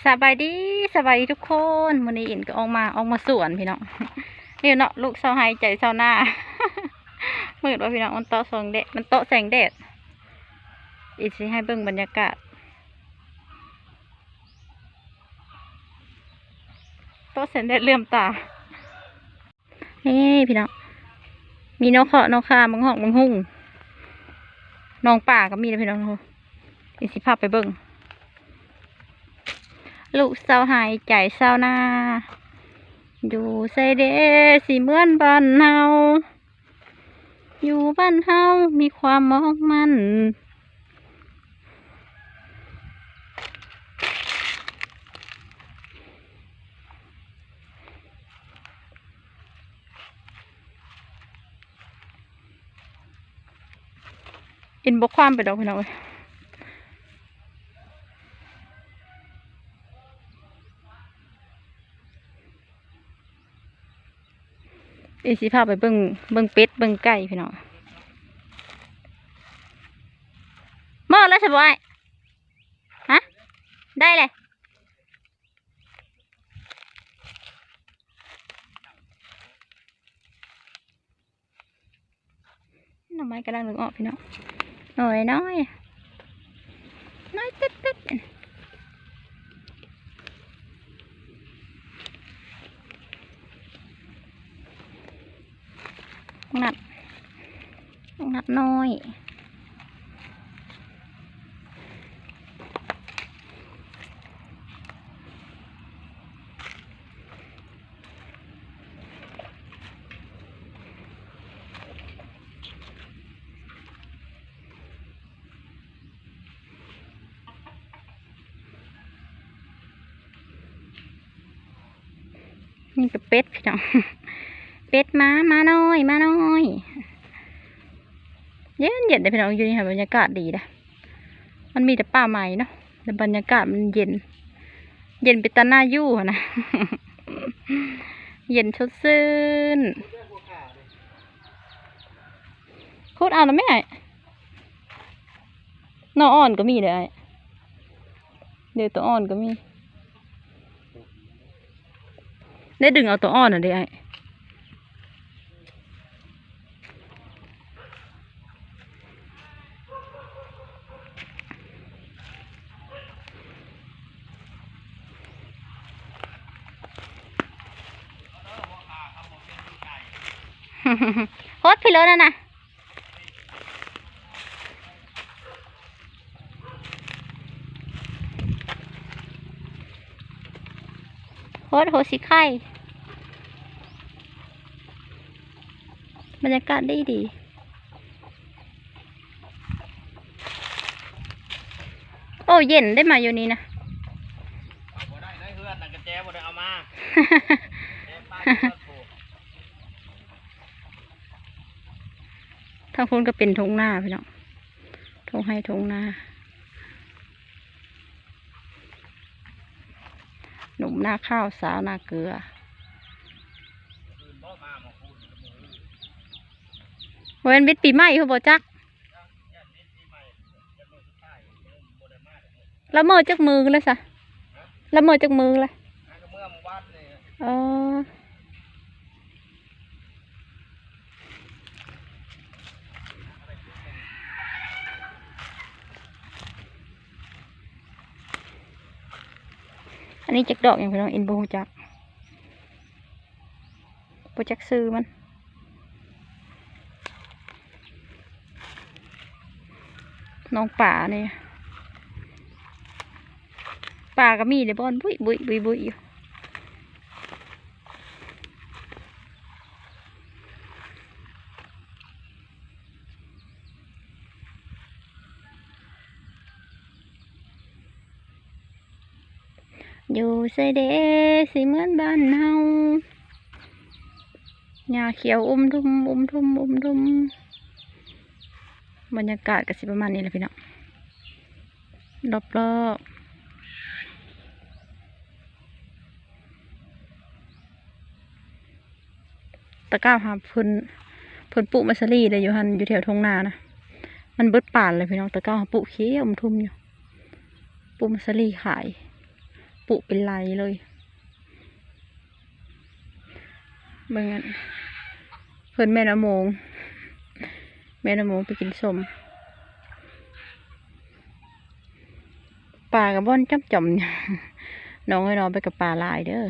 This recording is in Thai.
สบายดีทุกคนวันนี้อินก็ออกมาสวนพี่น้องนี่เนาะลูกเสาไฮใจเสาหน้า มืดว่าพี่น้องมันโต๊ะแสงแดดอินสิให้เบิ่งบรรยากาศโต๊ะแสงแดดเลื่อมตานี่พี่น้องมีนกเหาะนกคามังหอกมังหุ่งน้องป่าก็มีนะพี่น้องอินสิพาไปเบิ่งลูกเสาหายใจเสาหน้าอยู่ใส่เดสิเหมือนบ้านเฮาอยู่บ้านเฮามีความมองมันอินบกความไปดอกพี่น้องเอ้ยอินสิพาไปเบิ่งเป็ดเบิ่งไก่พี่น้องเมื่อแล้วสบายฮะได้เลยหน่อไม้กำลังเหลืองออกพี่น้องน้อยตึ๊ดนัดน้อยนี่ก็เป็ดพี่น้อง เป็ดมาน้อยเย็นเลยพี่น้องอยู่นี่ค่ะบรรยากาศดีนะมันมีแต่ป่าไม้เนาะแต่บรรยากาศมันเย็นเป็นตาหน้ายู่นะ เย็นสดชื่นพูดเอาแล้วไม่ไอ้นออ่อนก็มีเลยไอ้เดี๋ยวตัวอ่อนก็มีได้ดึงเอาตัวอ่อนอ่ะเดี๋ยวไอ้โคตรพี่เลยนะโคตรโหสิไข่บรรยากาศดีโอ้เย็นได้มาอยู่นี่นะได้เพื่อนกระแจบ่ได้เอามาทางพ้นก็เป็นทงหน้าพี่น้องทงให้ทงหน้าหนุ่มหน้าข้าวสาวหน้าเกลือเว้นบิดปีใหม่เขาบอกจักละเมอจักมือเลยสะละเมอจักมือเลยเอออันนี้จักดอกอย่างพี่น้องอินบูจักซื้อมันน้องป่าเนี่ยป่าก็มีเดี๋ยวบอนบุยอยู่อยู่ใส่เดสิเหมือนบ้านเฮาหญ้าเขียวทุ่มบรรยากาศก็สิประมาณนี้แหละพี่น้องรอบตะก้าหาเพิ่นปลูกมัสลีเลยอยู่หันอยู่แถวทงนานะมันเบิดป่านเลยพี่น้องตะก้าปลูกเขียวทุ่มอยู่ปลูกมัสลีขาย ปุเป็นไรเลยเบิ่งกันเพิ่นแม่น้ำโมงไปกินสมปลากับบ่อนจับจ่อมน้องให้น้องไปกับปลาลายเด้อ